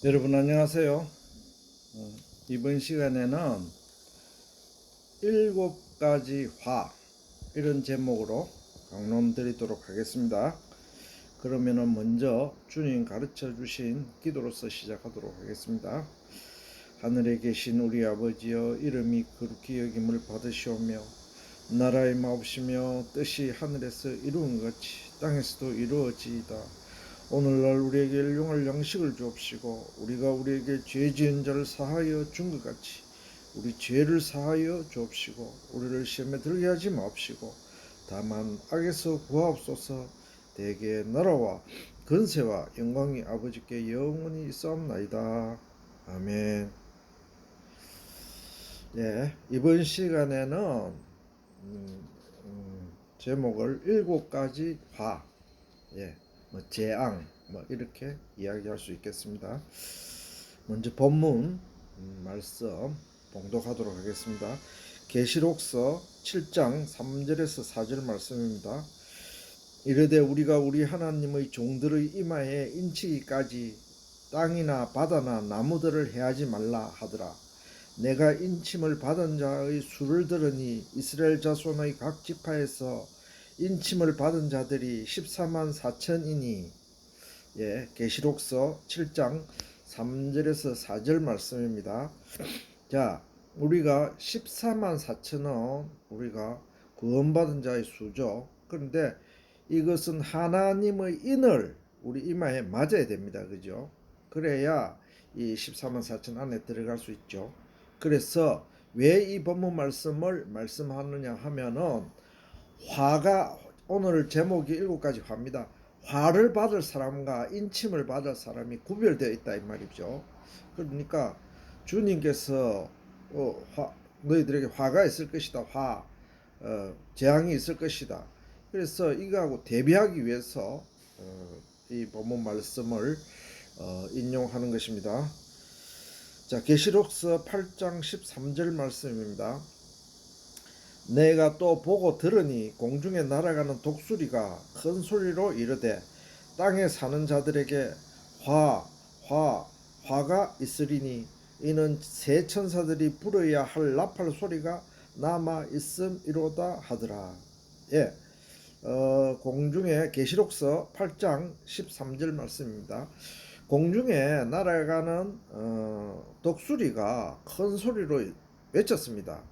여러분 안녕하세요. 이번 시간에는 일곱 가지 화 이런 제목으로 강론 드리도록 하겠습니다. 그러면은 먼저 주님 가르쳐 주신 기도로서 시작하도록 하겠습니다. 하늘에 계신 우리 아버지여, 이름이 거룩히 여김을 받으시오며 나라의 마옵시며 뜻이 하늘에서 이루은 것 같이 땅에서도 이루어지이다. 오늘날 우리에게 일용할 양식을 주옵시고 우리가 우리에게 죄 지은 자를 사하여 준 것 같이 우리 죄를 사하여 주옵시고 우리를 시험에 들게 하지 마옵시고 다만 악에서 구하옵소서. 대개 나라와 근세와 영광이 아버지께 영원히 있사옵나이다. 아멘. 이번 시간에는 제목을 일곱 가지 화, 재앙 이렇게 이야기할 수 있겠습니다. 먼저 본문 말씀 봉독하도록 하겠습니다. 계시록서 7장 3절에서 4절 말씀입니다. 이르되 우리가 우리 하나님의 종들의 이마에 인치기까지 땅이나 바다나 나무들을 해하지 말라 하더라. 내가 인침을 받은 자의 수를 들으니 이스라엘 자손의 각 지파에서 인침을 받은 자들이 14만 4천이니. 계시록서 7장 3절에서 4절 말씀입니다. 자, 우리가 14만 4천은 우리가 구원받은 자의 수죠. 그런데 이것은 하나님의 인을 우리 이마에 맞아야 됩니다. 그죠? 그래야 이 14만 4천 안에 들어갈 수 있죠. 그래서 왜 이 본문 말씀을 말씀하느냐 하면은 화가, 오늘 제목이 일곱 가지 화입니다. 화를 받을 사람과 인침을 받을 사람이 구별되어 있다 이 말이죠. 그러니까 주님께서 너희들에게 화가 있을 것이다. 재앙이 있을 것이다. 그래서 이거하고 대비하기 위해서 이 본문 말씀을 인용하는 것입니다. 자, 계시록서 8장 13절 말씀입니다. 내가 또 보고 들으니 공중에 날아가는 독수리가 큰 소리로 이르되 땅에 사는 자들에게 화가 있으리니 이는 새 천사들이 불어야 할 나팔 소리가 남아 있음이로다 하더라. 공중에, 계시록서 8장 13절 말씀입니다. 공중에 날아가는 독수리가 큰 소리로 외쳤습니다.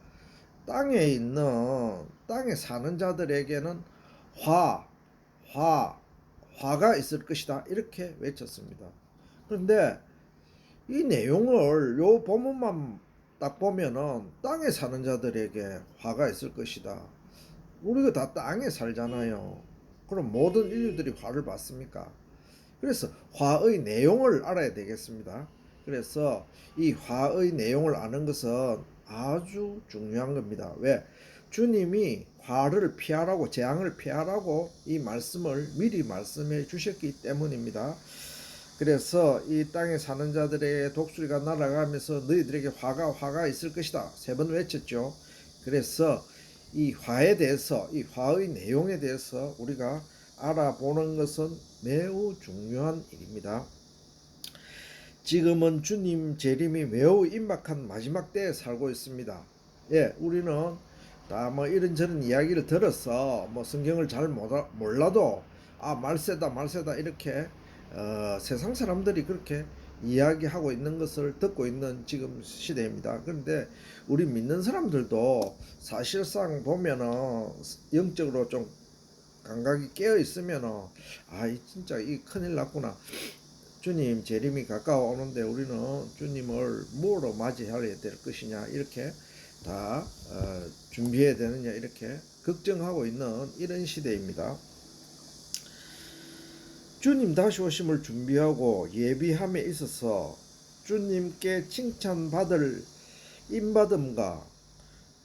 땅에 사는 자들에게는 화가 있을 것이다 이렇게 외쳤습니다. 그런데 이 내용을 요 본문만 딱 보면은 땅에 사는 자들에게 화가 있을 것이다. 우리가 다 땅에 살잖아요. 그럼 모든 인류들이 화를 받습니까? 그래서 화의 내용을 알아야 되겠습니다. 그래서 이 화의 내용을 아는 것은 아주 중요한 겁니다. 왜? 주님이 화를 피하라고, 재앙을 피하라고 이 말씀을 미리 말씀해 주셨기 때문입니다. 그래서 이 땅에 사는 자들의 독수리가 날아가면서 너희들에게 화가 있을 것이다 3번 외쳤죠. 그래서 이 화에 대해서, 이 화의 내용에 대해서 우리가 알아보는 것은 매우 중요한 일입니다. 지금은 주님 재림이 매우 임박한 마지막 때에 살고 있습니다. 우리는 다 이런저런 이야기를 들어서 성경을 잘 몰라도 말세다 이렇게 세상 사람들이 그렇게 이야기하고 있는 것을 듣고 있는 지금 시대입니다. 그런데 우리 믿는 사람들도 사실상 보면은 영적으로 좀 감각이 깨어 있으면은 진짜 이 큰일 났구나. 주님 재림이 가까워 오는데 우리는 주님을 뭐로 맞이해야 될 것이냐 이렇게 다 준비해야 되느냐 이렇게 걱정하고 있는 이런 시대입니다. 주님 다시 오심을 준비하고 예비함에 있어서 주님께 칭찬받을 인받음과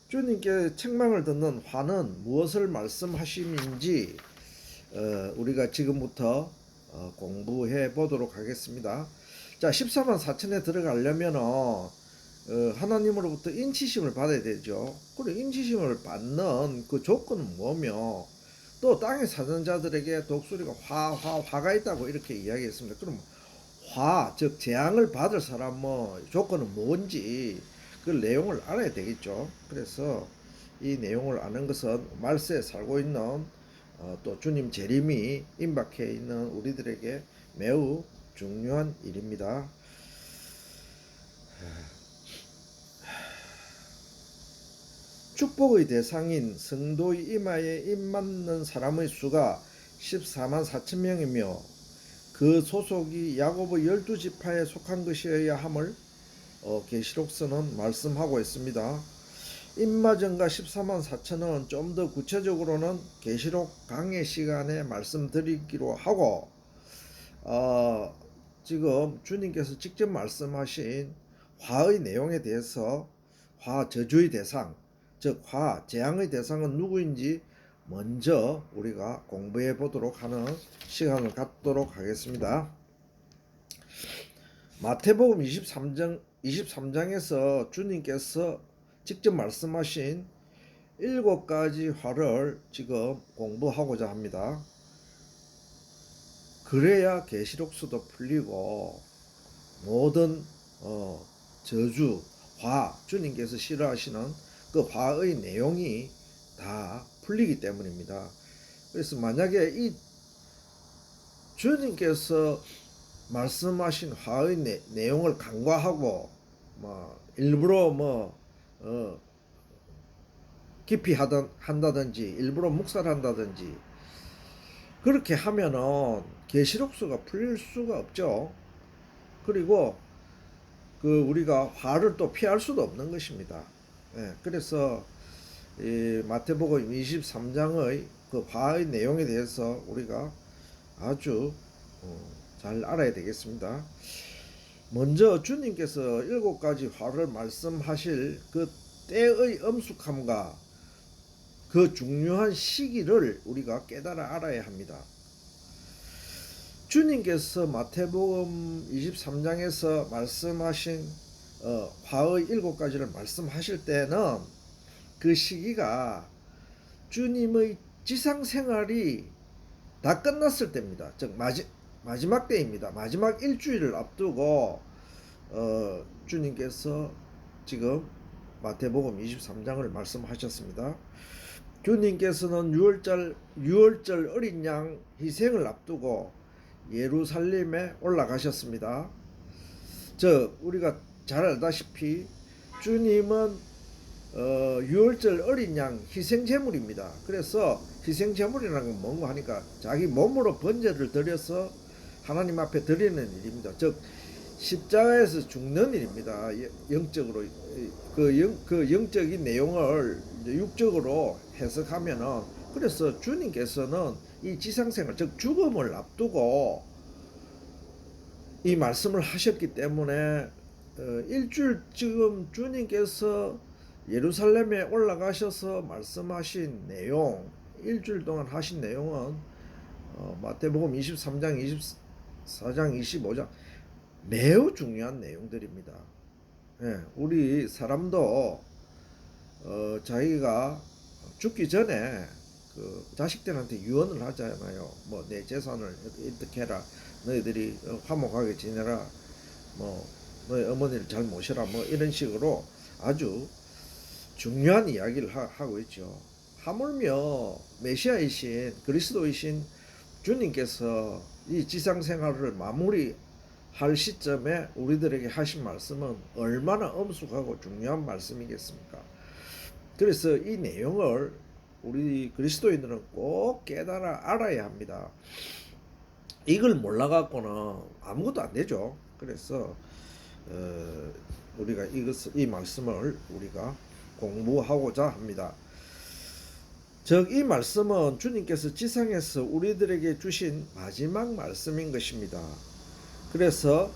주님께 책망을 듣는 화는 무엇을 말씀하심인지 우리가 지금부터 공부해 보도록 하겠습니다. 자, 14만 4천에 들어가려면은 하나님으로부터 인치심을 받아야 되죠. 그리고 인치심을 받는 그 조건은 뭐며, 또 땅에 사는 자들에게 독수리가 화가 있다고 이렇게 이야기했습니다. 그럼 화, 즉 재앙을 받을 사람은 조건은 뭔지 그 내용을 알아야 되겠죠. 그래서 이 내용을 아는 것은 말세에 살고 있는 또 주님 재림이 임박해 있는 우리들에게 매우 중요한 일입니다. 축복의 대상인 성도의 이마에 입맞는 사람의 수가 14만 4천 명이며 그 소속이 야곱의 12지파에 속한 것이어야 함을 계시록서는 말씀하고 있습니다. 입맞은가 14만 4천은 좀 더 구체적으로는 계시록 강의 시간에 말씀드리기로 하고 지금 주님께서 직접 말씀하신 화의 내용에 대해서 화 저주의 대상, 즉 화 재앙의 대상은 누구인지 먼저 우리가 공부해 보도록 하는 시간을 갖도록 하겠습니다. 마태복음 23장에서 주님께서 직접 말씀하신 7가지 화를 지금 공부하고자 합니다. 그래야 계시록서도 풀리고 모든 저주, 화, 주님께서 싫어하시는 그 화의 내용이 다 풀리기 때문입니다. 그래서 만약에 이 주님께서 말씀하신 화의 내용을 간과하고 일부러 깊이 한다든지 일부러 묵살한다든지 그렇게 하면은 계시록서가 풀릴 수가 없죠. 그리고 우리가 화를 또 피할 수도 없는 것입니다. 그래서 이 마태복음 23장의 그 화의 내용에 대해서 우리가 아주 잘 알아야 되겠습니다. 먼저 주님께서 7가지 화를 말씀하실 그 때의 엄숙함과 그 중요한 시기를 우리가 깨달아 알아야 합니다. 주님께서 마태복음 23장에서 말씀하신 화의 7가지를 말씀하실 때는 그 시기가 주님의 지상생활이 다 끝났을 때입니다. 즉 마지막 때입니다. 마지막 일주일을 앞두고 주님께서 지금 마태복음 23장을 말씀하셨습니다. 주님께서는 유월절 어린 양 희생을 앞두고 예루살렘에 올라가셨습니다. 우리가 잘 알다시피 주님은 유월절 어린 양 희생제물입니다. 그래서 희생제물이라는 건 뭔가 하니까 자기 몸으로 번제를 드려서 하나님 앞에 드리는 일입니다. 즉 십자가에서 죽는 일입니다. 영적으로 그 영적인 내용을 육적으로 해석하면은 그래서 주님께서는 이 지상생활 즉 죽음을 앞두고 이 말씀을 하셨기 때문에 일주일 지금 주님께서 예루살렘에 올라가셔서 말씀하신 내용 일주일 동안 하신 내용은 마태복음 23장 24장 25장 매우 중요한 내용들입니다. 우리 사람도 자기가 죽기 전에 그 자식들한테 유언을 하잖아요. 내 재산을 이렇게 해라. 너희들이 화목하게 지내라. 너희 어머니를 잘 모셔라. 이런 식으로 아주 중요한 이야기를 하고 있죠. 하물며 메시아이신 그리스도이신 주님께서 이 지상생활을 마무리할 시점에 우리들에게 하신 말씀은 얼마나 엄숙하고 중요한 말씀이겠습니까? 그래서 이 내용을 우리 그리스도인들은 꼭 깨달아 알아야 합니다. 이걸 몰라갖고는 아무것도 안 되죠. 그래서 우리가 이 말씀을 우리가 공부하고자 합니다. 즉 이 말씀은 주님께서 지상에서 우리들에게 주신 마지막 말씀인 것입니다. 그래서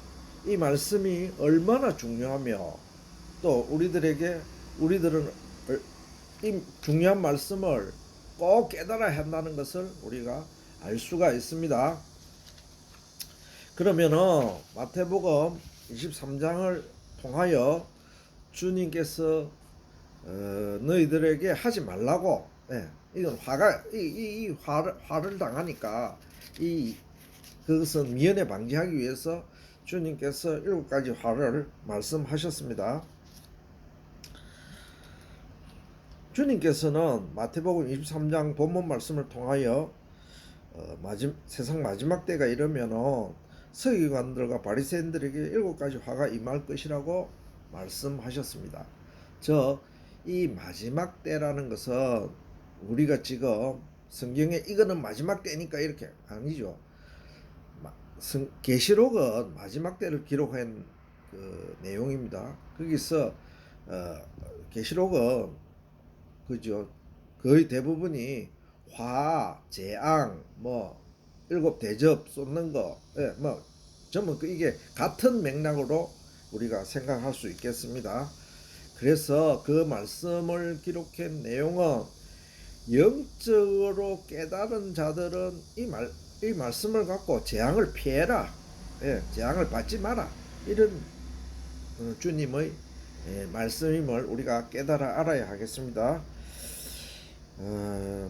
이 말씀이 얼마나 중요하며 또 우리들은 이 중요한 말씀을 꼭 깨달아야 한다는 것을 우리가 알 수가 있습니다. 그러면은 마태복음 23장을 통하여 주님께서 너희들에게 하지 말라고 이건 화를 당하니까 그것은 미연에 방지하기 위해서 주님께서 7가지 화를 말씀하셨습니다. 주님께서는 마태복음 23장 본문 말씀을 통하여 세상 마지막 때가 이르면은 서기관들과 바리새인들에게 7가지 화가 임할 것이라고 말씀하셨습니다. 이 마지막 때라는 것은 우리가 지금 성경에 이거는 마지막 때니까 이렇게 아니죠. 계시록은 마지막 때를 기록한 그 내용입니다. 거기서 계시록은 그죠, 거의 대부분이 화, 재앙, 뭐 일곱 대접 쏟는 거, 예, 뭐 전부 이게 같은 맥락으로 우리가 생각할 수 있겠습니다. 그래서 그 말씀을 기록한 내용은 영적으로 깨달은 자들은 이 말씀을 갖고 재앙을 피해라, 예, 재앙을 받지 마라, 이런 주님의 말씀임을 우리가 깨달아 알아야 하겠습니다.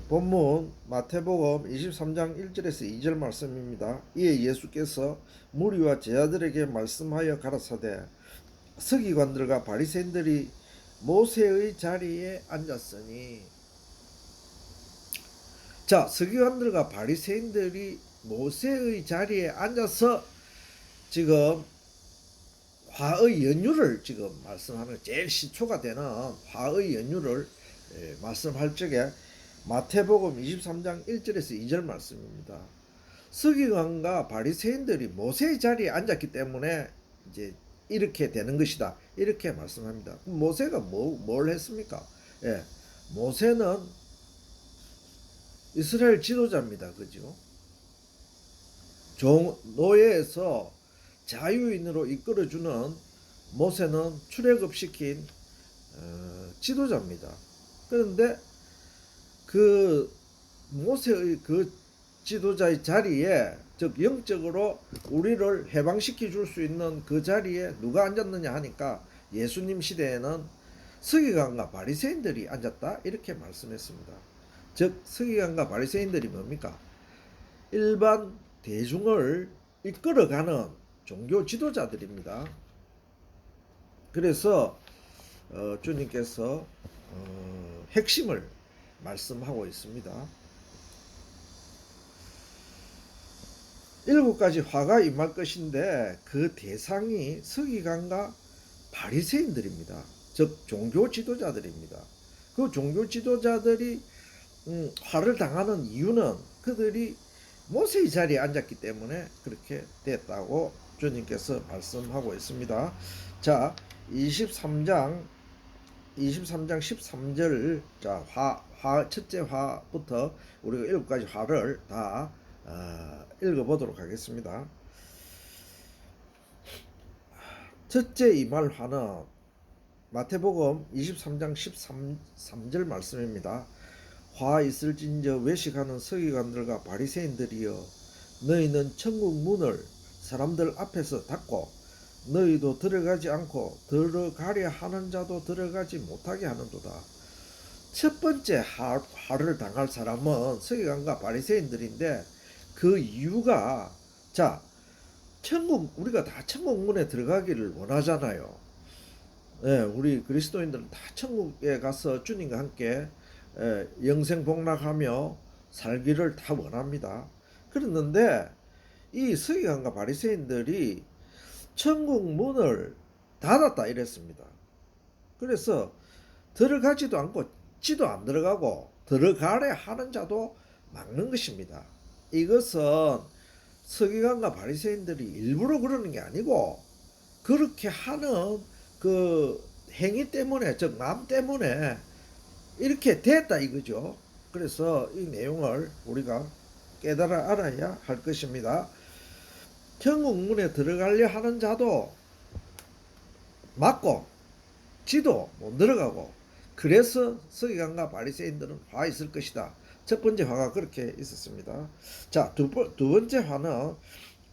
본문 마태복음 23장 1절에서 2절 말씀입니다. 이에 예수께서 무리와 제자들에게 말씀하여 가라사대 서기관들과 바리새인들이 모세의 자리에 앉았으니. 자, 서기관들과 바리새인들이 모세의 자리에 앉아서 지금 화의 연유를 지금 말씀하는, 제일 시초가 되는 화의 연유를 말씀할 적에 마태복음 23장 1절에서 2절 말씀입니다. 서기관과 바리새인들이 모세의 자리에 앉았기 때문에 이제 이렇게 되는 것이다, 이렇게 말씀합니다. 모세가 뭘 했습니까? 예, 모세는 이스라엘 지도자입니다. 그죠? 노예에서 자유인으로 이끌어주는 모세는 출애굽시킨 지도자입니다. 그런데 그 모세의 그 지도자의 자리에, 즉 영적으로 우리를 해방시켜 줄 수 있는 그 자리에 누가 앉았느냐 하니까 예수님 시대에는 서기관과 바리새인들이 앉았다, 이렇게 말씀했습니다. 즉 서기관과 바리새인들이 뭡니까? 일반 대중을 이끌어가는 종교 지도자들입니다. 그래서 주님께서 핵심을 말씀하고 있습니다. 7가지 화가 임할 것인데 그 대상이 서기관과 바리새인들입니다. 즉 종교 지도자들입니다. 그 종교 지도자들이 화를 당하는 이유는 그들이 모세의 자리에 앉았기 때문에 그렇게 됐다고 주님께서 말씀하고 있습니다. 자, 23장 13절, 자, 첫째 화부터 우리가 7가지 화를 다 읽어보도록 하겠습니다. 첫째 임할 화는 마태복음 23장 13절 말씀입니다. 화 있을진저 외식하는 서기관들과 바리새인들이여, 너희는 천국 문을 사람들 앞에서 닫고 너희도 들어가지 않고 들어가려 하는 자도 들어가지 못하게 하는도다. 첫 번째 화를 당할 사람은 서기관과 바리새인들인데 그 이유가, 자, 우리가 다 천국 문에 들어가기를 원하잖아요. 예, 우리 그리스도인들은 다 천국에 가서 주님과 함께 영생 복락하며 살기를 다 원합니다. 그랬는데 이 서기관과 바리새인들이 천국 문을 닫았다 이랬습니다. 그래서 들어가지도 않고 지도 안 들어가고 들어가려 하는 자도 막는 것입니다. 이것은 서기관과 바리새인들이 일부러 그러는 게 아니고 그렇게 하는 그 행위 때문에, 즉 마음 때문에 이렇게 됐다 이거죠. 그래서 이 내용을 우리가 깨달아 알아야 할 것입니다. 천국 문에 들어가려 하는 자도 막고 지도 못 들어가고, 그래서 서기관과 바리새인들은 화 있을 것이다. 첫 번째 화가 그렇게 있었습니다. 자, 두 번째 화는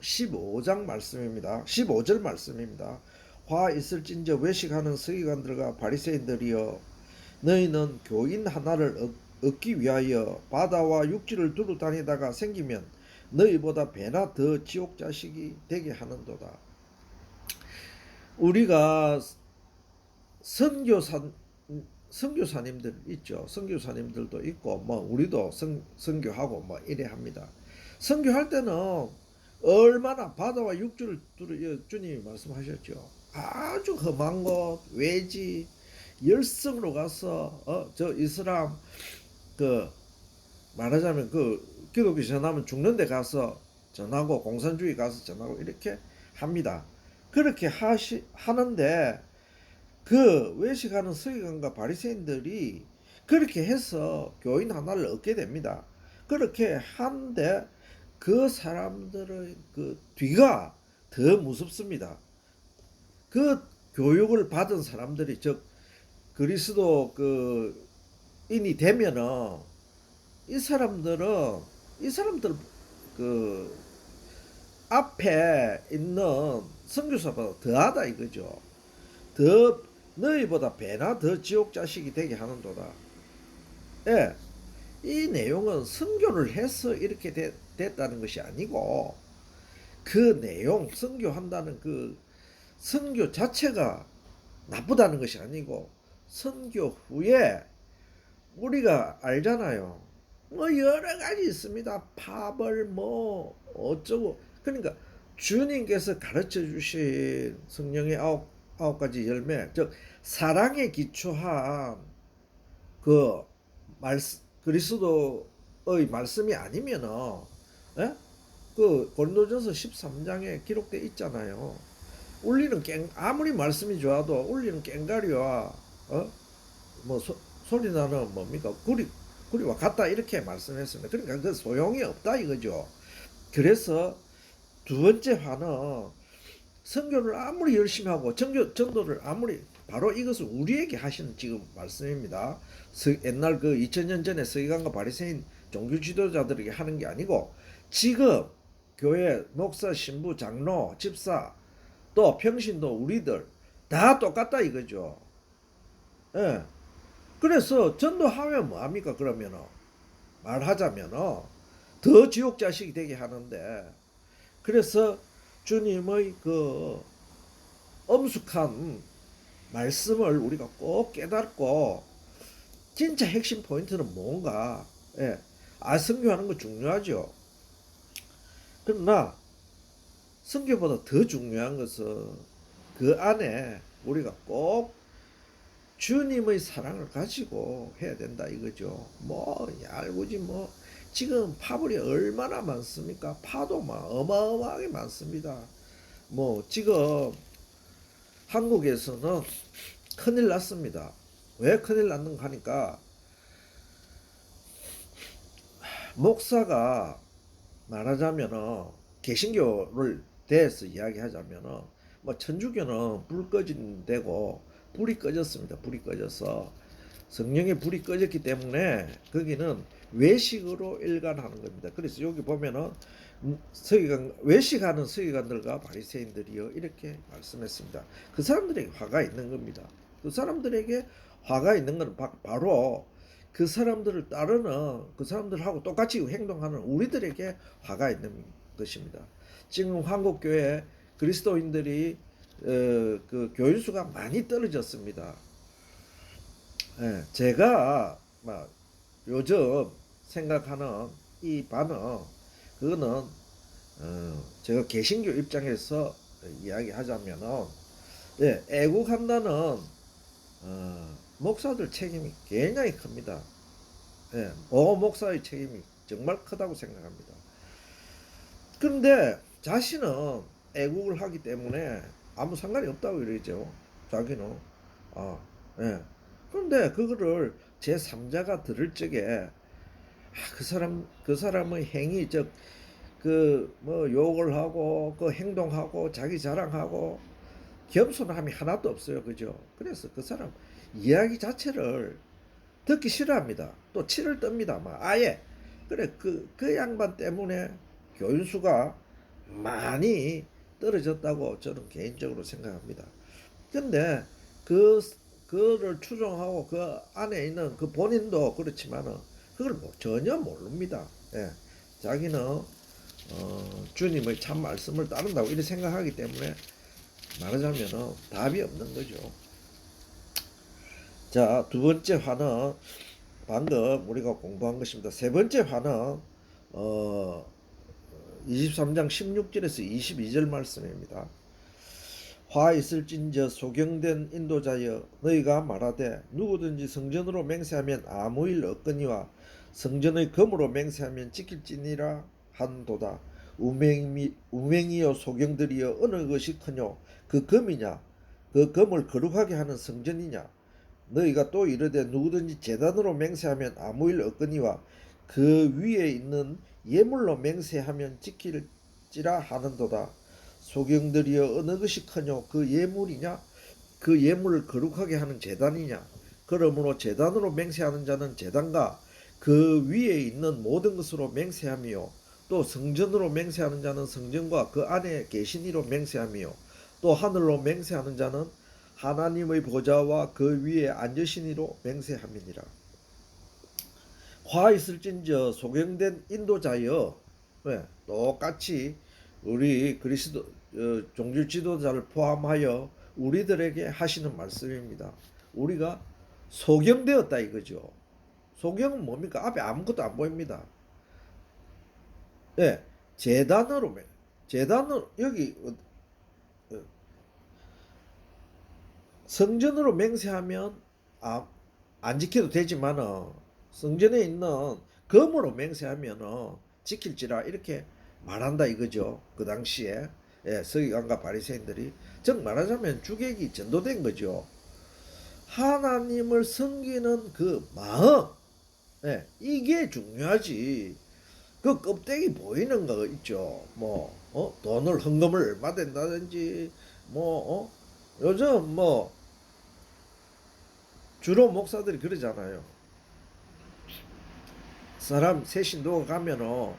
15장 말씀입니다. 15절 말씀입니다. 화 있을진저 외식하는 서기관들과 바리새인들이여, 너희는 교인 하나를 얻기 위하여 바다와 육지를 두루 다니다가 생기면 너희보다 배나 더 지옥 자식이 되게 하는도다. 우리가 선교사 선교사님들 있죠. 선교사님들도 있고 뭐 우리도 선교하고 뭐 이래 합니다. 선교할 때는 얼마나 바다와 육지를 두루 주님이 말씀하셨죠. 아주 험한 곳 외지 열성으로 가서 저 이슬람 그 말하자면 그 기독교 전하면 죽는 데 가서 전하고 공산주의 가서 전하고 이렇게 합니다. 그렇게 하는데 그 외식하는 서기관과 바리새인들이 그렇게 해서 교인 하나를 얻게 됩니다. 그렇게 하는데 그 사람들의 그 뒤가 더 무섭습니다. 그 교육을 받은 사람들이 즉 그리스도 그 인이 되면은 이 사람들 그 앞에 있는 선교사보다 더하다 이거죠. 더 너희보다 배나 더 지옥 자식이 되게 하는도다. 예, 이 내용은 선교를 해서 이렇게 됐다는 것이 아니고 그 내용 선교한다는 그 선교 자체가 나쁘다는 것이 아니고 선교 후에 우리가 알잖아요. 뭐 여러 가지 있습니다. 파벌 뭐 어쩌고 그러니까 주님께서 가르쳐 주신 성령의 아홉 가지 열매 즉 사랑에 기초한 그 그리스도의 말씀이 아니면은 예? 그 고린도전서 13장에 기록되어 있잖아요. 울리는 아무리 말씀이 좋아도 울리는 꽹가리와 뭐 소리 나는 뭡니까 구리와 같다 이렇게 말씀했습니다. 그러니까 그 소용이 없다 이거죠. 그래서 두 번째 화는 선교를 아무리 열심히 하고 전도를 아무리 바로 이것을 우리에게 하시는 지금 말씀입니다. 옛날 그 2000년 전에 서기관과 바리새인 종교 지도자들에게 하는 게 아니고 지금 교회 목사, 신부, 장로, 집사 또 평신도 우리들 다 똑같다 이거죠. 예. 그래서 전도하면 뭐합니까 그러면은 말하자면은 더 지옥 자식이 되게 하는데 그래서 주님의 그 엄숙한 말씀을 우리가 꼭 깨닫고 진짜 핵심 포인트는 뭔가 선교하는 거 중요하죠. 그러나 선교보다 더 중요한 것은 그 안에 우리가 꼭 주님의 사랑을 가지고 해야 된다 이거죠. 뭐 얄궂이 뭐 지금 파벌이 얼마나 많습니까? 파도 막 어마어마하게 많습니다. 뭐 지금 한국에서는 큰일 났습니다. 왜 큰일 났는가 하니까 목사가 말하자면은 개신교를 대해서 이야기하자면은 뭐 천주교는 불 꺼진 데고 불이 꺼졌습니다. 불이 꺼져서 성령의 불이 꺼졌기 때문에 거기는 외식으로 일관하는 겁니다. 그래서 여기 보면은 외식하는 서기관들과 바리새인들이요 이렇게 말씀했습니다. 그 사람들에게 화가 있는 겁니다. 그 사람들에게 화가 있는 것은 바로 그 사람들을 따르는 그 사람들하고 똑같이 행동하는 우리들에게 화가 있는 것입니다. 지금 한국 교회 그리스도인들이 그 교인 수가 많이 떨어졌습니다. 제가 요즘 생각하는 이 바는 그거는 제가 개신교 입장에서 이야기하자면은 애국한다는 목사들 책임이 굉장히 큽니다. 목사의 책임이 정말 크다고 생각합니다. 그런데 자신은 애국을 하기 때문에 아무 상관이 없다고 이러죠. 자기는 그런데 그거를 제3자가 들을 적에 그 사람의 행위 즉 그 뭐 욕을 하고 그 행동하고 자기 자랑하고 겸손함이 하나도 없어요. 그죠? 그래서 그 사람 이야기 자체를 듣기 싫어합니다. 또 치를 떱니다. 막 아예 그래 그 양반 때문에 교인 수가 많이 떨어졌다고 저는 개인적으로 생각합니다. 근데 그거를 추종하고 그 안에 있는 그 본인도 그렇지만은 그걸 전혀 모릅니다. 자기는 주님의 참 말씀을 따른다고 이렇게 생각하기 때문에 말하자면은 답이 없는 거죠. 자, 두 번째 화는 방금 우리가 공부한 것입니다. 세 번째 화는 23장 16절에서 22절 말씀입니다. 화 있을진저 소경된 인도자여 너희가 말하되 누구든지 성전으로 맹세하면 아무 일 없거니와 성전의 검으로 맹세하면 지킬지니라 한도다. 우맹이여 소경들이여 어느 것이 크뇨 그 검이냐 그 검을 거룩하게 하는 성전이냐 너희가 또 이르되 누구든지 제단으로 맹세하면 아무 일 없거니와 그 위에 있는 예물로 맹세하면 지킬지라 하는도다. 소경들이여 어느 것이 크뇨 그 예물이냐 그 예물을 거룩하게 하는 제단이냐 그러므로 제단으로 맹세하는 자는 제단과 그 위에 있는 모든 것으로 맹세하며 또 성전으로 맹세하는 자는 성전과 그 안에 계신 이로 맹세하며 또 하늘로 맹세하는 자는 하나님의 보좌와 그 위에 앉으신 이로 맹세함이니라. 화 있을진저 소경된 인도자여 똑같이 우리 그리스도 종교 지도자를 포함하여 우리들에게 하시는 말씀입니다. 우리가 소경되었다 이거죠. 소경은 뭡니까? 앞에 아무것도 안 보입니다. 예, 재단으로 여기 성전으로 맹세하면 안 지켜도 되지만은 성전에 있는 검으로 맹세하면은 지킬지라 이렇게 말한다 이거죠. 그 당시에 서기관과 바리새인들이 즉 말하자면 주객이 전도된 거죠. 하나님을 섬기는 그 마음, 이게 중요하지. 그 껍데기 보이는 거 있죠. 돈을 헌금을 얼마 된다든지 요즘 주로 목사들이 그러잖아요. 사람 새 신도가 가면은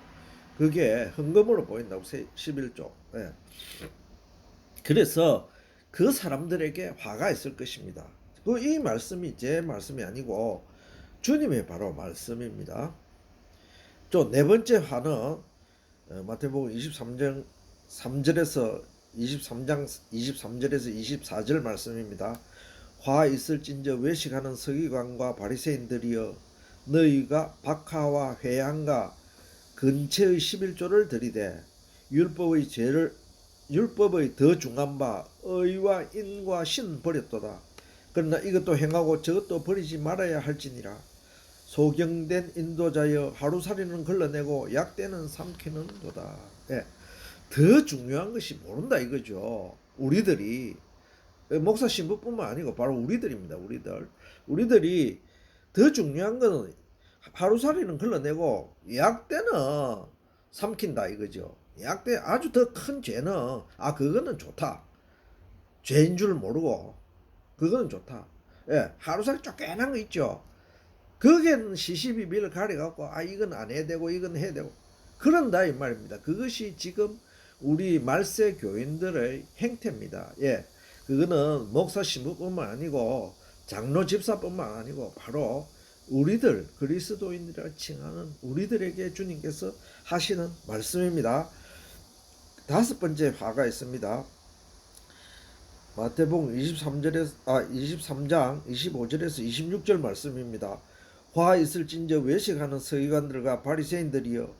그게 헌금으로 보인다고 11조. 그래서 그 사람들에게 화가 있을 것입니다. 이 말씀이 제 말씀이 아니고 주님의 바로 말씀입니다. 또 네 번째 화는 마태복음 23장 3절에서 23장 23절에서 24절 말씀입니다. 화 있을진저 외식하는 서기관과 바리새인들이여 너희가 박하와 회양과 근처의 11조를 들이되 율법의 더 중한 바 의와 인과 신 버렸도다. 그러나 이것도 행하고 저것도 버리지 말아야 할지니라. 소경된 인도자여 하루살이는 걸러내고 약대는 삼키는도다. 더 중요한 것이 모른다 이거죠. 우리들이 목사 신부뿐만 아니고 바로 우리들입니다. 우리들이 더 중요한 거는 하루살이는 걸러내고 약대는 삼킨다 이거죠. 약대 아주 더 큰 죄는 그거는 좋다. 죄인 줄 모르고 그거는 좋다. 하루살이 쫓겨난 거 있죠. 그게 시시비비를 가려갖고 이건 안 해야 되고 이건 해야 되고 그런다 이 말입니다. 그것이 지금 우리 말세 교인들의 행태입니다. 그거는 목사 신부뿐만 아니고 장로 집사뿐만 아니고 바로 우리들 그리스도인이라 칭하는 우리들에게 주님께서 하시는 말씀입니다. 다섯 번째 화가 있습니다. 마태복음 23장 25절에서 26절 말씀입니다. 화 있을진저 외식하는 서기관들과 바리새인들이여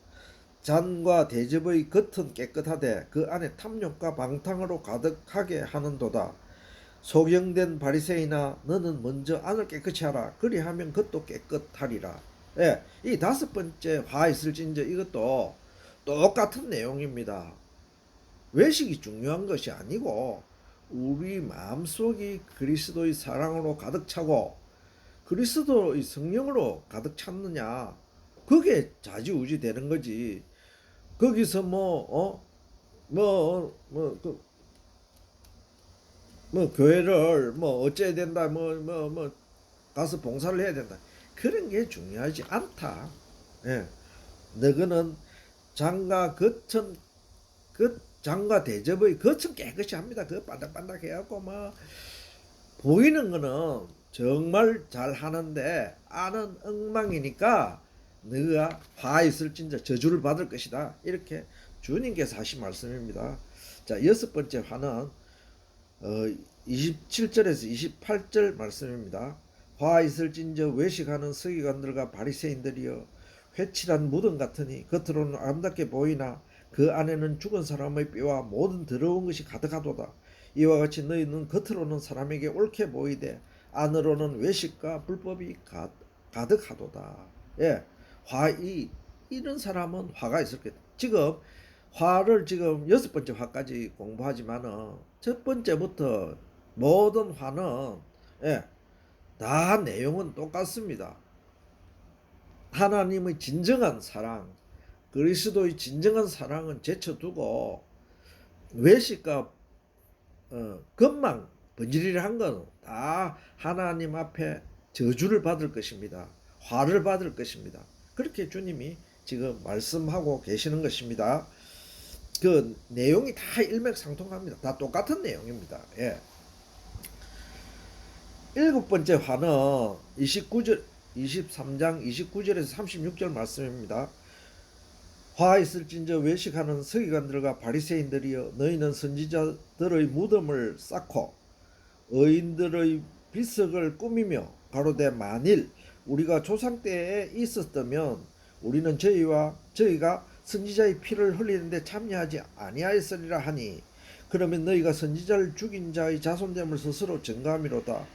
잔과 대접의 겉은 깨끗하되 그 안에 탐욕과 방탕으로 가득하게 하는도다. 소경된 바리새인아 너는 먼저 안을 깨끗이 하라. 그리하면 겉도 깨끗하리라. 이 다섯 번째 화 있을진저 이것도 똑같은 내용입니다. 외식이 중요한 것이 아니고 우리 마음속이 그리스도의 사랑으로 가득 차고 그리스도의 성령으로 가득 찼느냐 그게 좌지우지 되는 거지. 거기서 교회를 어째야 된다 가서 봉사를 해야 된다 그런 게 중요하지 않다. 너희는 장과 겉은 장과 대접의 겉은 깨끗이 합니다. 그거 반짝반짝 해갖고 보이는 거는 정말 잘 하는데 안은 엉망이니까 너가 화 있을진저 저주를 받을 것이다. 이렇게 주님께서 하신 말씀입니다. 자, 여섯 번째 화는 27절에서 28절 말씀입니다. 화 있을진저 외식하는 서기관들과 바리새인들이여 회칠한 무덤 같으니 겉으로는 아름답게 보이나 그 안에는 죽은 사람의 뼈와 모든 더러운 것이 가득하도다. 이와 같이 너희는 겉으로는 사람에게 옳게 보이되 안으로는 외식과 불법이 가득하도다. 예, 이런 사람은 화가 있을 거다. 지금 화를 지금 6번째 화까지 공부하지만은 첫 번째부터 모든 화는 예, 다 내용은 똑같습니다. 하나님의 진정한 사랑, 그리스도의 진정한 사랑은 제쳐두고 외식과 건망, 번지르르한 건 다 하나님 앞에 저주를 받을 것입니다. 화를 받을 것입니다. 그렇게 주님이 지금 말씀하고 계시는 것입니다. 그 내용이 다 일맥상통합니다. 다 똑같은 내용입니다. 예. 일곱 번째 화는 23장 29절에서 36절 말씀입니다. 화 있을진저 외식하는 서기관들과 바리새인들이여 너희는 선지자들의 무덤을 쌓고 의인들의 비석을 꾸미며 가로되 만일 우리가 조상 때에 있었다면 우리는 저희가 선지자의 피를 흘리는데 참여하지 아니하였으리라 하니 그러면 너희가 선지자를 죽인 자의 자손됨을 스스로 증거함이로다.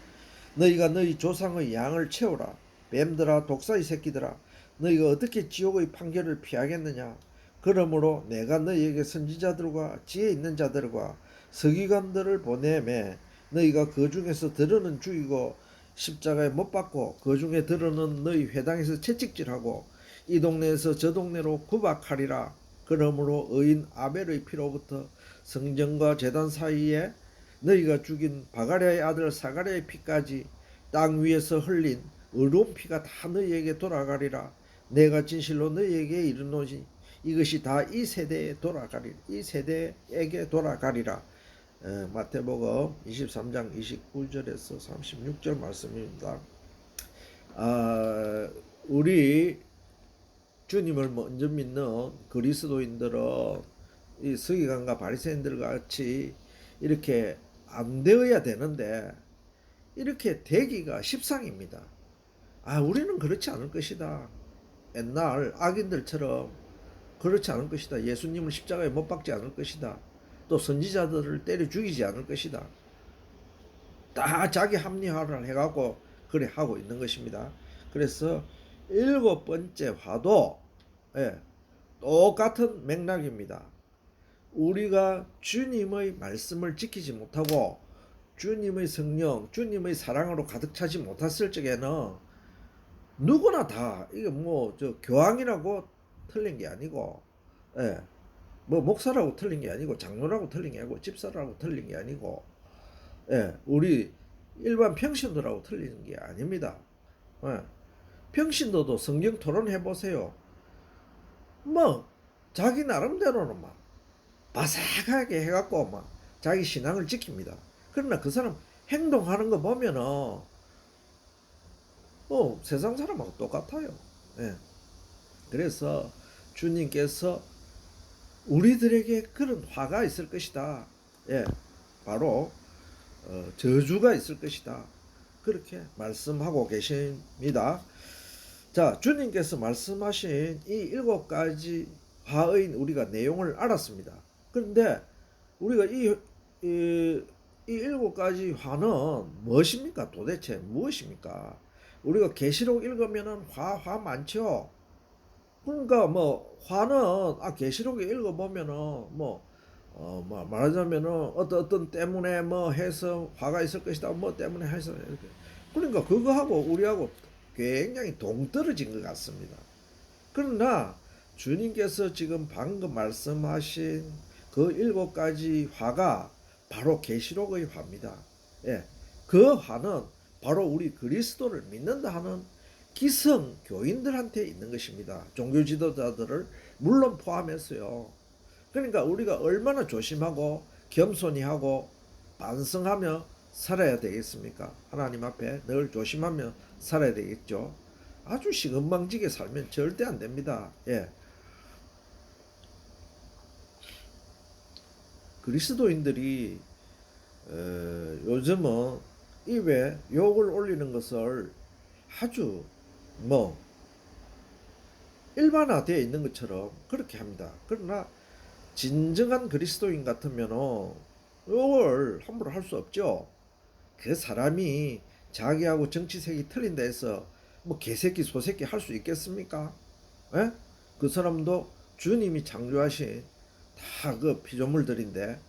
너희가 너희 조상의 양을 채우라. 뱀들아 독사의 새끼들아 너희가 어떻게 지옥의 판결을 피하겠느냐. 그러므로 내가 너희에게 선지자들과 지혜 있는 자들과 서기관들을 보내매 너희가 그 중에서 들어는 죽이고 십자가에 못 박고 그 중에 들어는 너희 회당에서 채찍질하고 이 동네에서 저 동네로 구박하리라. 그러므로 의인 아벨의 피로부터 성전과 제단 사이에 너희가 죽인 바가랴의 아들 사가랴의 피까지 땅 위에서 흘린 의로운 피가 다 너희에게 돌아가리라. 내가 진실로 너희에게 이르노니 이것이 다 이 세대에 돌아가리라. 이 세대에게 돌아가리라. 마태복음 23장 29절에서 36절 말씀입니다. 우리 주님을 먼저 믿는 그리스도인들은 이 서기관과 바리새인들 같이 이렇게 안 되어야 되는데 이렇게 되기가 십상입니다. 우리는 그렇지 않을 것이다. 옛날 악인들처럼 그렇지 않을 것이다. 예수님을 십자가에 못 박지 않을 것이다. 또 선지자들을 때려 죽이지 않을 것이다. 다 자기 합리화를 해갖고 그래 하고 있는 것입니다. 그래서 일곱 번째 화도 똑같은 맥락입니다. 우리가 주님의 말씀을 지키지 못하고 주님의 성령, 주님의 사랑으로 가득 차지 못했을 적에는 누구나 다 이게 교황이라고 틀린 게 아니고 목사라고 틀린 게 아니고 장로라고 틀린 게 아니고 집사라고 틀린 게 아니고 우리 일반 평신도라고 틀리는 게 아닙니다. 평신도도 성경 토론해 보세요. 자기 나름대로는 막 바삭하게 해갖고 막 자기 신앙을 지킵니다. 그러나 그 사람 행동하는 거 보면은 세상 사람하고 똑같아요. 그래서 주님께서 우리들에게 그런 화가 있을 것이다. 바로 저주가 있을 것이다. 그렇게 말씀하고 계십니다. 자, 주님께서 말씀하신 이 7가지 화의 우리가 내용을 알았습니다. 그런데 우리가 이 7가지 화는 무엇입니까? 도대체 무엇입니까? 우리가 계시록 읽으면은 화 많죠. 그러니까 화는 계시록에 읽어보면은 말하자면은 어떤 때문에 해서 화가 있을 것이다. 때문에 해서 이렇게. 그러니까 그거하고 우리하고 굉장히 동떨어진 것 같습니다. 그러나 주님께서 지금 방금 말씀하신 그 7가지 화가 바로 계시록의 화입니다. 그 화는 바로 우리 그리스도를 믿는다 하는 기성 교인들한테 있는 것입니다. 종교 지도자들을 물론 포함했어요. 그러니까 우리가 얼마나 조심하고 겸손히 하고 반성하며 살아야 되겠습니까? 하나님 앞에 늘 조심하며 살아야 되겠죠. 아주 시건방지게 살면 절대 안 됩니다. 그리스도인들이 요즘은 입에 욕을 올리는 것을 아주 뭐 일반화되어 있는 것처럼 그렇게 합니다. 그러나 진정한 그리스도인 같으면은 욕을 함부로 할 수 없죠. 그 사람이 자기하고 정치색이 틀린다 해서 뭐 개새끼 소새끼 할 수 있겠습니까? 예? 그 사람도 주님이 창조하신 다 그 피조물들인데,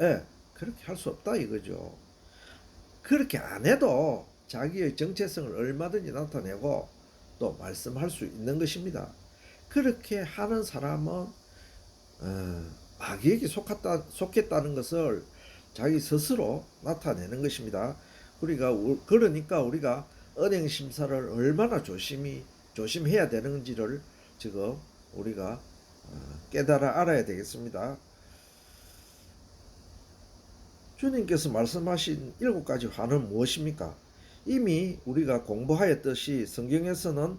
예, 그렇게 할 수 없다 이거죠. 그렇게 안 해도 자기의 정체성을 얼마든지 나타내고 또 말씀할 수 있는 것입니다. 그렇게 하는 사람은 마귀에게 속했다는 것을 자기 스스로 나타내는 것입니다. 그러니까 우리가 은행 심사를 얼마나 조심해야 되는지를 지금 우리가 깨달아 알아야 되겠습니다. 주님께서 말씀하신 7가지 화는 무엇입니까? 이미 우리가 공부하였듯이 성경에서는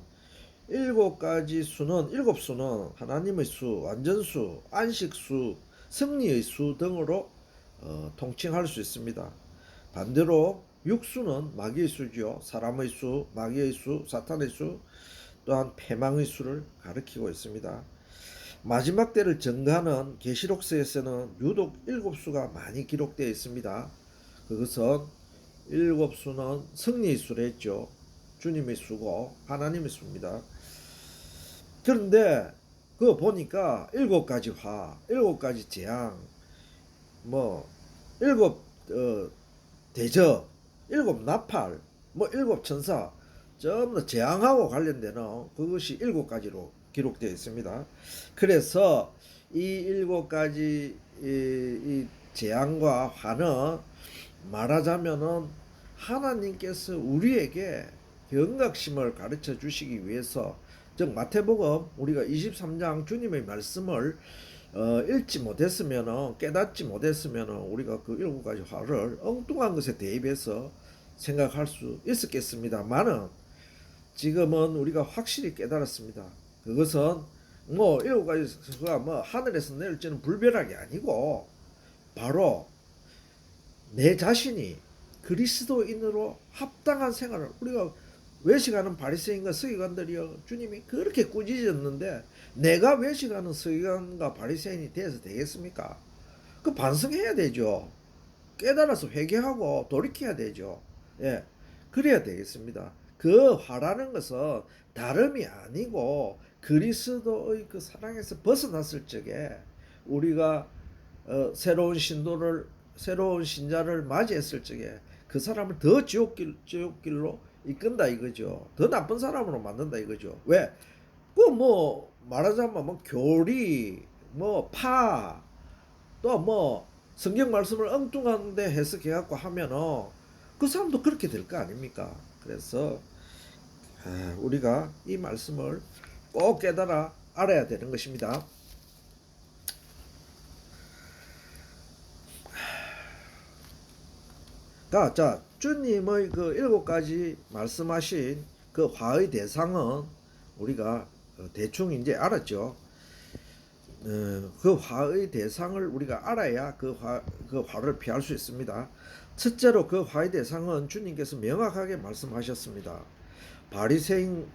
7수는 하나님의 수, 완전수, 안식수, 승리의 수 등으로 통칭할 수 있습니다. 반대로 6수는 마귀의 수죠. 사람의 수, 마귀의 수, 사탄의 수, 또한 패망의 수를 가리키고 있습니다. 마지막 때를 증가하는 계시록서에서는 유독 7수가 많이 기록되어 있습니다. 그것은 7수는 승리의 수를 했죠. 주님의 수고 하나님의 수입니다. 그런데 그거 보니까 7가지 화, 7가지 재앙, 뭐 7대적, 7나팔, 뭐 7천사 전부 다 재앙하고 관련되는 그것이 7가지로 기록되어 있습니다. 그래서 이 7가지 이 재앙과 화는 말하자면은 하나님께서 우리에게 경각심을 가르쳐 주시기 위해서, 즉 마태복음 우리가 23장 주님의 말씀을 읽지 못했으면은, 깨닫지 못했으면은 우리가 그 7가지 화를 엉뚱한 것에 대입해서 생각할 수 있었겠습니다만은 지금은 우리가 확실히 깨달았습니다. 그것은 뭐 7가지가 뭐 하늘에서 내릴지는 불벼락이 아니고 바로 내 자신이 그리스도인으로 합당한 생활을, 우리가 외식하는 바리새인과 서기관들이요, 주님이 그렇게 꾸짖었는데 내가 외식하는 서기관과 바리새인이 돼서 되겠습니까? 그 반성해야 되죠. 깨달아서 회개하고 돌이켜야 되죠. 예, 그래야 되겠습니다. 그 화라는 것은 다름이 아니고 그리스도의 그 사랑에서 벗어났을 적에 우리가 새로운 신자를 맞이했을 적에 그 사람을 더 지옥길로 이끈다 이거죠. 더 나쁜 사람으로 만든다 이거죠. 왜? 그 뭐 말하자면 뭐 교리, 뭐 파, 또 뭐 성경 말씀을 엉뚱한데 해석해 갖고 하면은 그 사람도 그렇게 될 거 아닙니까? 그래서 우리가 이 말씀을 꼭 깨달아 알아야 되는 것입니다. 자, 주님의 그 7가지 말씀하신 그 화의 대상은 우리가 대충 이제 알았죠. 그 화의 대상을 우리가 알아야 그 화를 피할 수 있습니다. 첫째로 그 화의 대상은 주님께서 명확하게 말씀하셨습니다.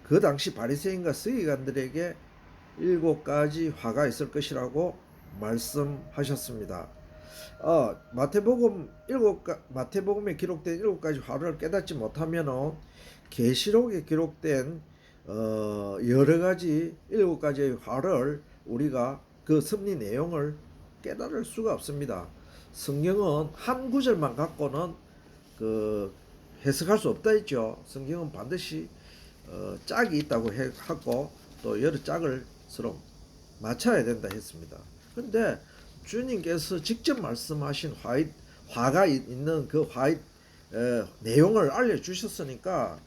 그 당시 바리새인과 서기관들에게 7가지 화가 있을 것이라고 말씀하셨습니다. 마태복음에 기록된 7가지 화를 깨닫지 못하면은 계시록에 기록된 여러 가지 7가지의 화를 우리가 그 섭리 내용을 깨달을 수가 없습니다. 성경은 한 구절만 갖고는 그 해석할 수 없다 했죠. 성경은 반드시 짝이 있다고 하고 또 여러 짝을 서로 맞춰야 된다 했습니다. 그런데 주님께서 직접 말씀하신 화가 있는 그 화의 내용을 알려주셨으니까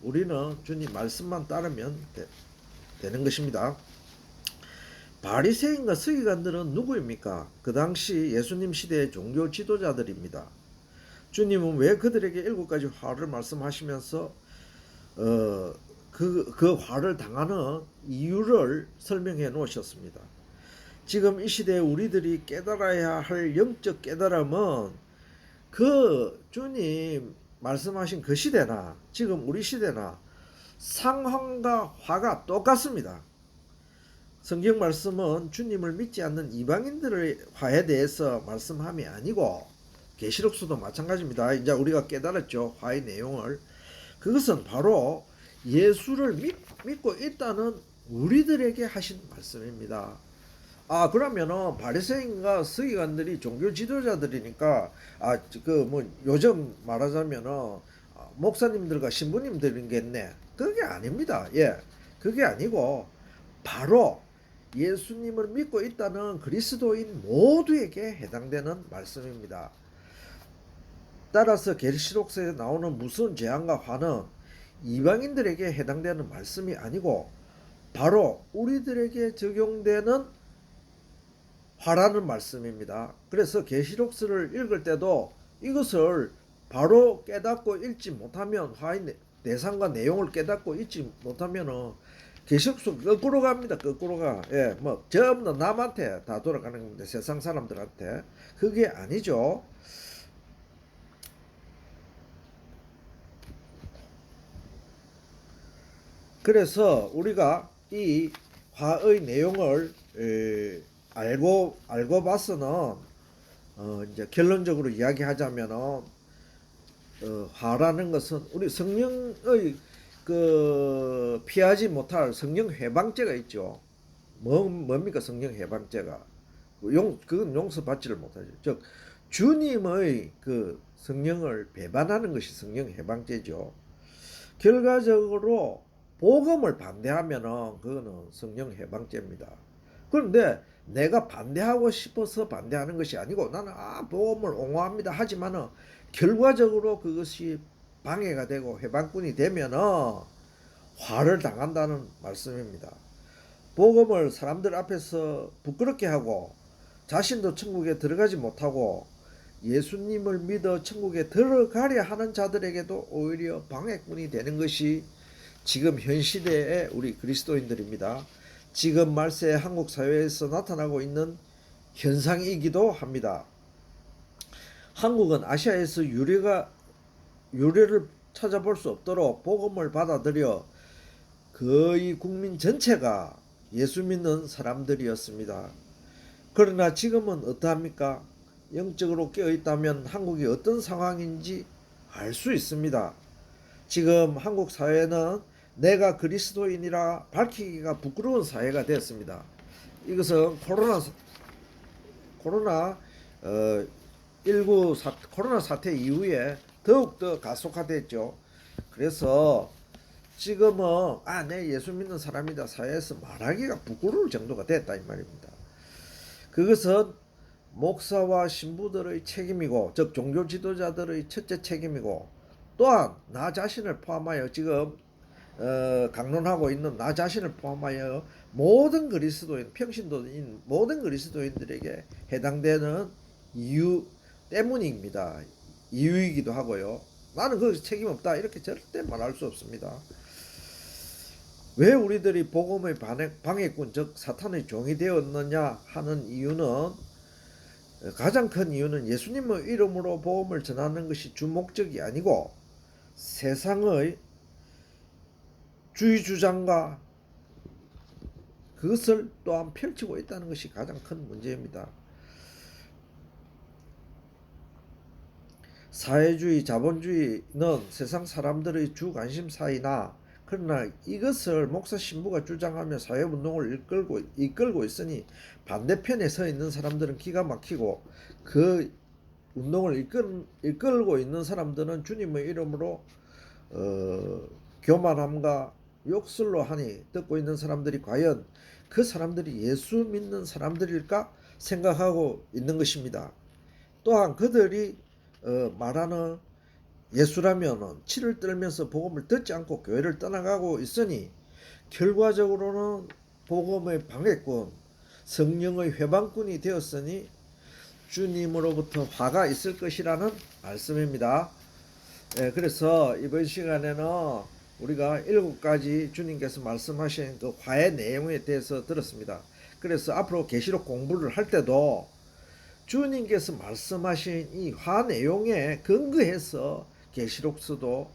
우리는 주님 말씀만 따르면 되는 것입니다. 바리새인과 서기관들은 누구입니까? 그 당시 예수님 시대의 종교 지도자들입니다. 주님은 왜 그들에게 7가지 화를 말씀하시면서 그 화를 당하는 이유를 설명해 놓으셨습니다. 지금 이 시대에 우리들이 깨달아야 할 영적 깨달음은 그 주님 말씀하신 그 시대나 지금 우리 시대나 상황과 화가 똑같습니다. 성경 말씀은 주님을 믿지 않는 이방인들의 화에 대해서 말씀함이 아니고 계시록서도 마찬가지입니다. 이제 우리가 깨달았죠. 화의 내용을. 그것은 바로 예수를 믿고 있다는 우리들에게 하신 말씀입니다. 그러면은 바리새인과 서기관들이 종교 지도자들이니까 그 뭐 요즘 말하자면은 목사님들과 신부님들이겠네. 그게 아닙니다. 예. 그게 아니고 바로 예수님을 믿고 있다는 그리스도인 모두에게 해당되는 말씀입니다. 따라서 계시록서에 나오는 무서운 재앙과 화는 이방인들에게 해당되는 말씀이 아니고 바로 우리들에게 적용되는 화라는 말씀입니다. 그래서 계시록서를 읽을 때도 이것을 바로 깨닫고 읽지 못하면 화의 대상과 내용을 깨닫고 읽지 못하면은 계속해서 거꾸로 갑니다. 거꾸로 가. 예, 뭐 전부 다 남한테 다 돌아가는 건데 세상 사람들한테 그게 아니죠. 그래서 우리가 이 화의 내용을 알고 봐서는 이제 결론적으로 이야기하자면은 화라는 것은 우리 성령의 그 피하지 못할 성령 해방죄가 있죠. 뭡니까 성령 해방죄가? 그건 용서받지를 못하죠. 즉 주님의 그 성령을 배반하는 것이 성령 해방죄죠. 결과적으로 복음을 반대하면은 그거는 성령 해방죄입니다. 그런데 내가 반대하고 싶어서 반대하는 것이 아니고 나는 복음을 옹호합니다 하지만은 결과적으로 그것이 방해가 되고 해방꾼이 되면은 화를 당한다는 말씀입니다. 복음을 사람들 앞에서 부끄럽게 하고 자신도 천국에 들어가지 못하고 예수님을 믿어 천국에 들어가려 하는 자들에게도 오히려 방해꾼이 되는 것이 지금 현 시대의 우리 그리스도인들입니다. 지금 말세 한국 사회에서 나타나고 있는 현상이기도 합니다. 한국은 아시아에서 유래를 찾아볼 수 없도록 복음을 받아들여 거의 국민 전체가 예수 믿는 사람들이었습니다. 그러나 지금은 어떠합니까? 영적으로 깨어있다면 한국이 어떤 상황인지 알 수 있습니다. 지금 한국 사회는 내가 그리스도인이라 밝히기가 부끄러운 사회가 되었습니다. 이것은 코로나 19 코로나 사태 이후에 더욱더 가속화됐죠. 그래서 지금은 내 예수 믿는 사람이다 사회에서 말하기가 부끄러울 정도가 됐다 이 말입니다. 그것은 목사와 신부들의 책임이고 즉 종교 지도자들의 첫째 책임이고 또한 나 자신을 포함하여 지금 강론하고 있는 나 자신을 포함하여 모든 그리스도인 평신도인 모든 그리스도인들에게 해당되는 이유 때문입니다. 이유이기도 하고요. 나는 거기서 책임 없다 이렇게 절대 말할 수 없습니다. 왜 우리들이 복음의 방해꾼 즉 사탄의 종이 되었느냐 하는 이유는 가장 큰 이유는 예수님의 이름으로 복음을 전하는 것이 주 목적이 아니고 세상의 주의 주장과 그것을 또한 펼치고 있다는 것이 가장 큰 문제입니다. 사회주의, 자본주의는 세상 사람들의 주 관심사이나 그러나 이것을 목사 신부가 주장하며 사회운동을 이끌고 있으니 반대편에 서 있는 사람들은 기가 막히고 그 운동을 이끌고 있는 사람들은 주님의 이름으로 교만함과 욕설로 하니 듣고 있는 사람들이 과연 그 사람들이 예수 믿는 사람들일까 생각하고 있는 것입니다. 또한 그들이 말하는 예수라면 치를 떨면서 복음을 듣지 않고 교회를 떠나가고 있으니 결과적으로는 복음의 방해꾼 성령의 회방꾼이 되었으니 주님으로부터 화가 있을 것이라는 말씀입니다. 그래서 이번 시간에는 우리가 7가지 주님께서 말씀하신 그 화의 내용에 대해서 들었습니다. 그래서 앞으로 계시록 공부를 할 때도 주님께서 말씀하신 이 화 내용에 근거해서 계시록서도